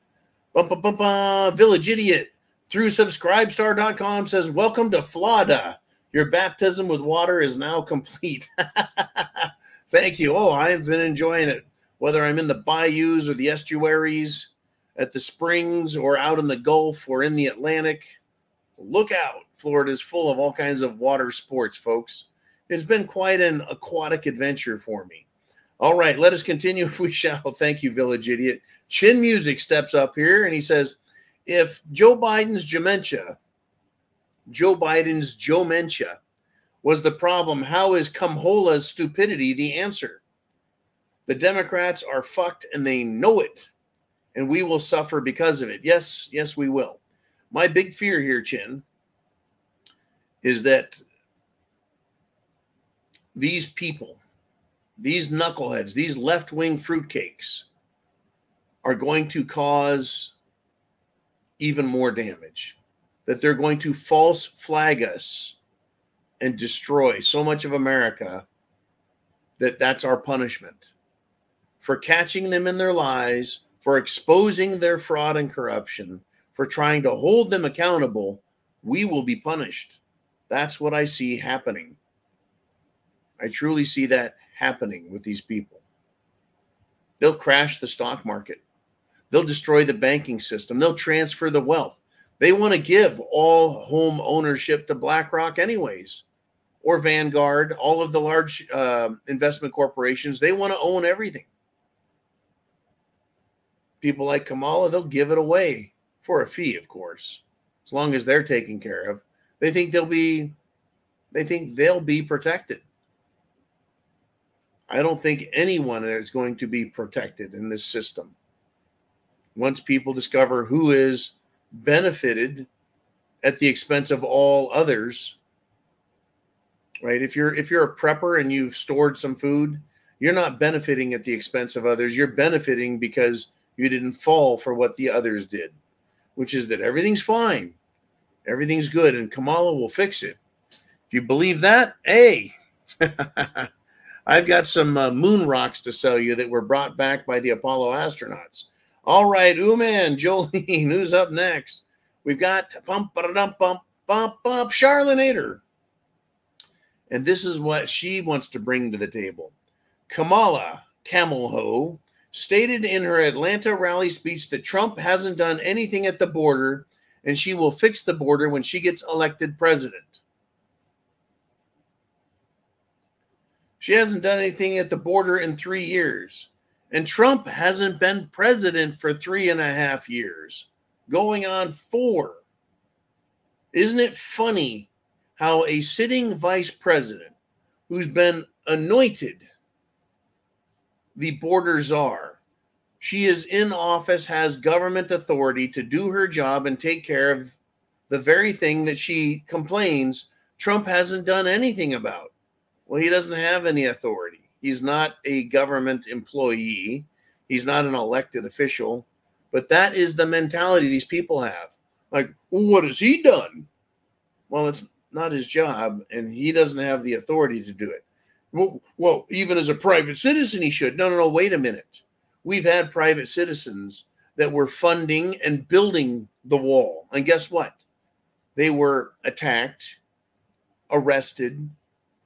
Village Idiot through subscribestar.com says, welcome to Florida. Your baptism with water is now complete. Thank you. Oh, I've been enjoying it. Whether I'm in the bayous or the estuaries, at the Springs or out in the Gulf or in the Atlantic, look out. Florida is full of all kinds of water sports, folks. It's been quite an aquatic adventure for me. All right, let us continue if we shall. Thank you, Village Idiot. Chin Music steps up here and he says, if Joe Biden's dementia was the problem, how is Kamala's stupidity the answer? The Democrats are fucked and they know it, and we will suffer because of it. Yes, we will. My big fear here, Chin, is that these people, these knuckleheads, these left-wing fruitcakes are going to cause even more damage, that they're going to false flag us and destroy so much of America that that's our punishment. For catching them in their lies, for exposing their fraud and corruption, for trying to hold them accountable, we will be punished. That's what I see happening. I truly see that happening with these people. They'll crash the stock market. They'll destroy the banking system. They'll transfer the wealth. They want to give all home ownership to BlackRock anyways, or Vanguard, all of the large investment corporations. They want to own everything. People like Kamala, they'll give it away for a fee, of course, as long as they're taken care of. They think they'll be protected. I don't think anyone is going to be protected in this system. Once people discover who is benefited at the expense of all others, right? If you're a prepper and you've stored some food, you're not benefiting at the expense of others. You're benefiting because you didn't fall for what the others did, which is that everything's fine, everything's good, and Kamala will fix it. If you believe that, hey, I've got some moon rocks to sell you that were brought back by the Apollo astronauts. All right, Uman, Jolene, who's up next? We've got Charlanator. And this is what she wants to bring to the table. Kamala Camelho stated in her Atlanta rally speech that Trump hasn't done anything at the border and she will fix the border when she gets elected president. She hasn't done anything at the border in 3 years. And Trump hasn't been president for 3.5 years, going on 4. Isn't it funny how a sitting vice president who's been anointed the border czar, she is in office, has government authority to do her job and take care of the very thing that she complains Trump hasn't done anything about? Well, he doesn't have any authority. He's not a government employee. He's not an elected official. But that is the mentality these people have. Like, well, what has he done? Well, it's not his job, and he doesn't have the authority to do it. Well, even as a private citizen, he should. No, wait a minute. We've had private citizens that were funding and building the wall. And guess what? They were attacked, arrested,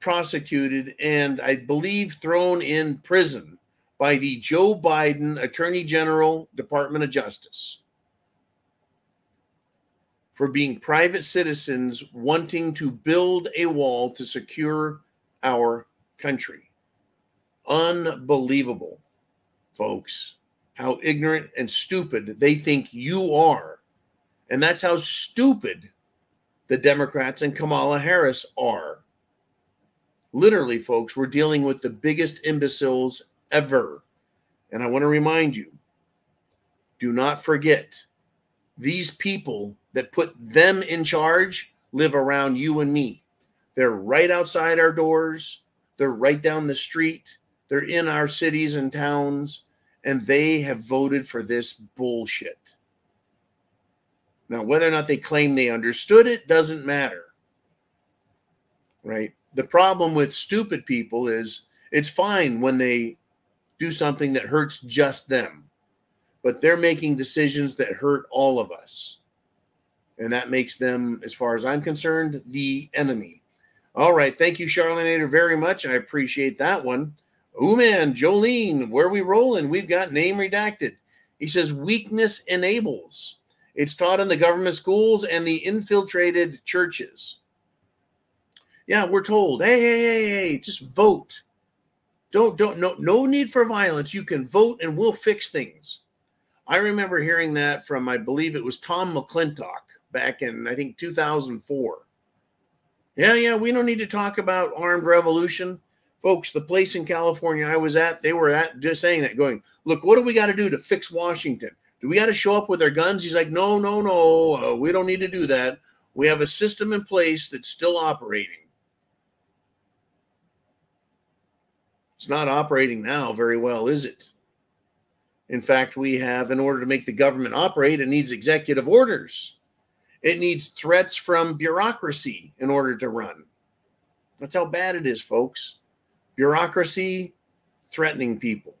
prosecuted, and I believe thrown in prison by the Joe Biden Attorney General, Department of Justice, for being private citizens wanting to build a wall to secure our country. Unbelievable, folks, how ignorant and stupid they think you are. And that's how stupid the Democrats and Kamala Harris are. Literally, folks, we're dealing with the biggest imbeciles ever. And I want to remind you, do not forget, these people that put them in charge live around you and me. They're right outside our doors. They're right down the street. They're in our cities and towns. And they have voted for this bullshit. Now, whether or not they claim they understood it doesn't matter. Right? The problem with stupid people is it's fine when they do something that hurts just them, but they're making decisions that hurt all of us. And that makes them, as far as I'm concerned, the enemy. All right. Thank you, Charlanator, very much. I appreciate that one. Oh, man, Jolene, where we rolling? We've got name redacted. He says weakness enables. It's taught in the government schools and the infiltrated churches. Yeah, we're told, hey, just vote. No need for violence. You can vote and we'll fix things. I remember hearing that from, I believe it was Tom McClintock back in, I think, 2004. Yeah, we don't need to talk about armed revolution. Folks, the place in California I was at, they were just saying that, going, look, what do we got to do to fix Washington? Do we got to show up with our guns? He's like, no, we don't need to do that. We have a system in place that's still operating. It's not operating now very well, is it? In fact, we have, in order to make the government operate, it needs executive orders. It needs threats from bureaucracy in order to run. That's how bad it is, folks. Bureaucracy threatening people.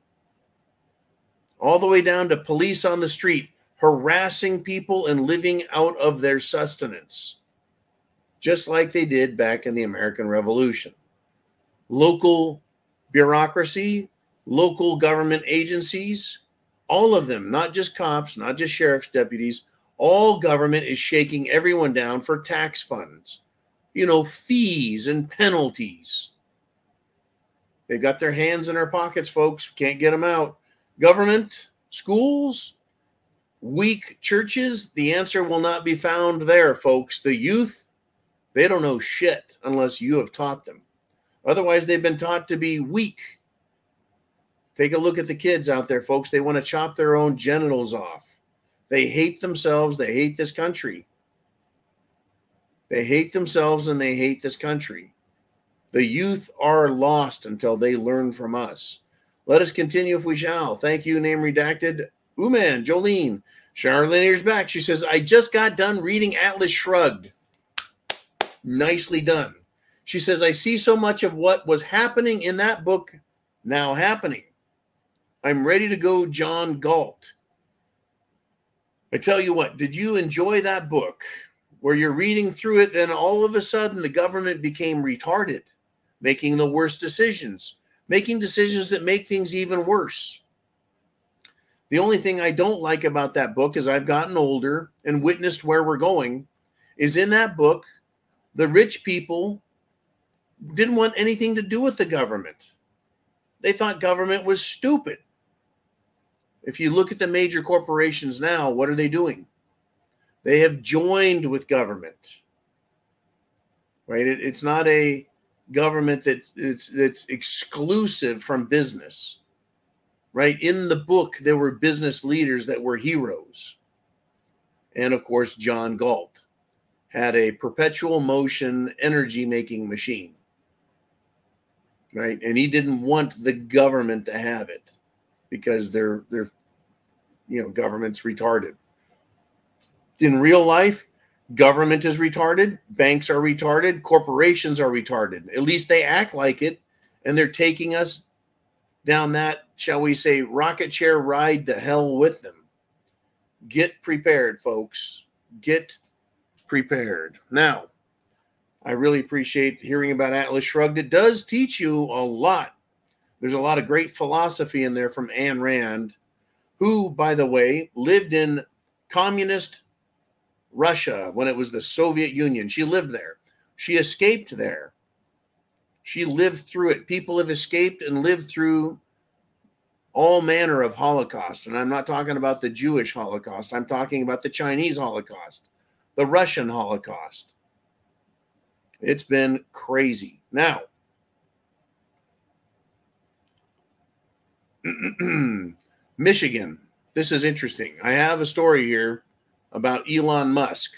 All the way down to police on the street harassing people and living out of their sustenance. Just like they did back in the American Revolution. Local bureaucracy, local government agencies, all of them, not just cops, not just sheriff's deputies, all government is shaking everyone down for tax funds, fees and penalties. They've got their hands in our pockets, folks. Can't get them out. Government, schools, weak churches, the answer will not be found there, folks. The youth, they don't know shit unless you have taught them. Otherwise, they've been taught to be weak. Take a look at the kids out there, folks. They want to chop their own genitals off. They hate themselves. They hate this country. They hate themselves and they hate this country. The youth are lost until they learn from us. Let us continue if we shall. Thank you, name redacted. Uman, Jolene. Charlene here's back. She says, I just got done reading Atlas Shrugged. Nicely done. She says, I see so much of what was happening in that book now happening. I'm ready to go John Galt. I tell you what, did you enjoy that book where you're reading through it, then all of a sudden the government became retarded, making the worst decisions, making decisions that make things even worse. The only thing I don't like about that book, as I've gotten older and witnessed where we're going, is in that book, the rich people didn't want anything to do with the government. They thought government was stupid. If you look at the major corporations now, what are they doing? They have joined with government, right? It's not a government that's exclusive from business, right? In the book, there were business leaders that were heroes. And of course, John Galt had a perpetual motion energy making machine, right? And he didn't want the government to have it because they're government's retarded. In real life, government is retarded, banks are retarded, corporations are retarded. At least they act like it, and they're taking us down that, shall we say, rocket chair ride to hell with them. Get prepared, folks. Get prepared. Now, I really appreciate hearing about Atlas Shrugged. It does teach you a lot. There's a lot of great philosophy in there from Ayn Rand, who, by the way, lived in communist Russia when it was the Soviet Union. She lived there. She escaped there. She lived through it. People have escaped and lived through all manner of Holocaust. And I'm not talking about the Jewish Holocaust. I'm talking about the Chinese Holocaust, the Russian Holocaust. It's been crazy. Now, Michigan. This is interesting. I have a story here about Elon Musk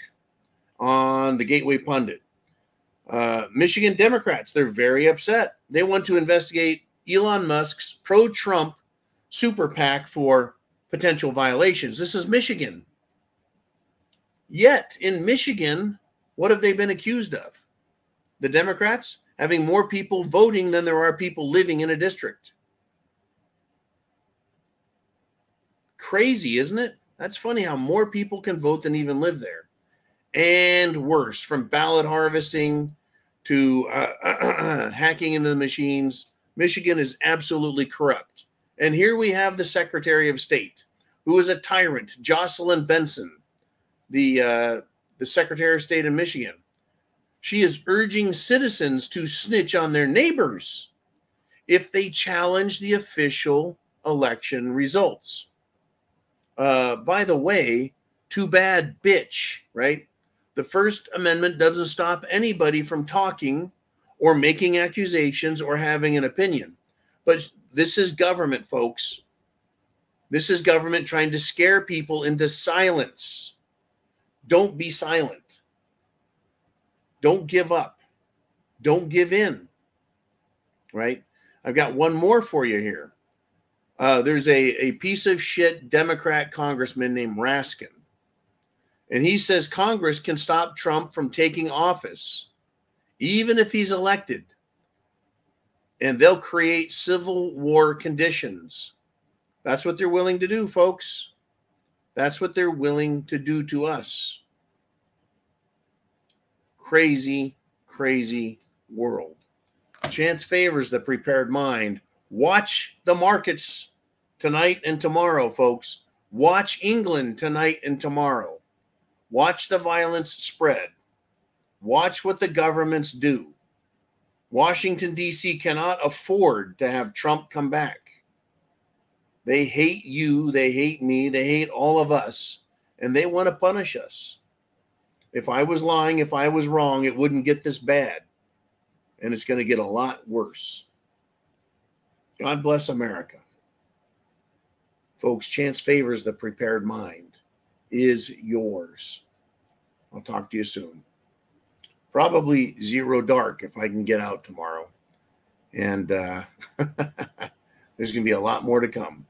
on the Gateway Pundit. Michigan Democrats, they're very upset. They want to investigate Elon Musk's pro-Trump super PAC for potential violations. This is Michigan. Yet in Michigan, what have they been accused of? The Democrats having more people voting than there are people living in a district. Crazy, isn't it? That's funny how more people can vote than even live there. And worse, from ballot harvesting to hacking into the machines, Michigan is absolutely corrupt. And here we have the Secretary of State, who is a tyrant, Jocelyn Benson, the Secretary of State of Michigan. She is urging citizens to snitch on their neighbors if they challenge the official election results. By the way, too bad, bitch, right? The First Amendment doesn't stop anybody from talking or making accusations or having an opinion. But this is government, folks. This is government trying to scare people into silence. Don't be silent. Don't give up. Don't give in, right? I've got one more for you here. There's a piece of shit Democrat congressman named Raskin. And he says Congress can stop Trump from taking office, even if he's elected. And they'll create civil war conditions. That's what they're willing to do, folks. That's what they're willing to do to us. Crazy, crazy world. Chance favors the prepared mind. Watch the markets tonight and tomorrow, folks. Watch England tonight and tomorrow. Watch the violence spread. Watch what the governments do. Washington, D.C. cannot afford to have Trump come back. They hate you. They hate me. They hate all of us. And they want to punish us. If I was lying, if I was wrong, it wouldn't get this bad. And it's going to get a lot worse. God bless America. Folks, chance favors the prepared mind. Is yours. I'll talk to you soon. Probably zero dark if I can get out tomorrow. And there's going to be a lot more to come.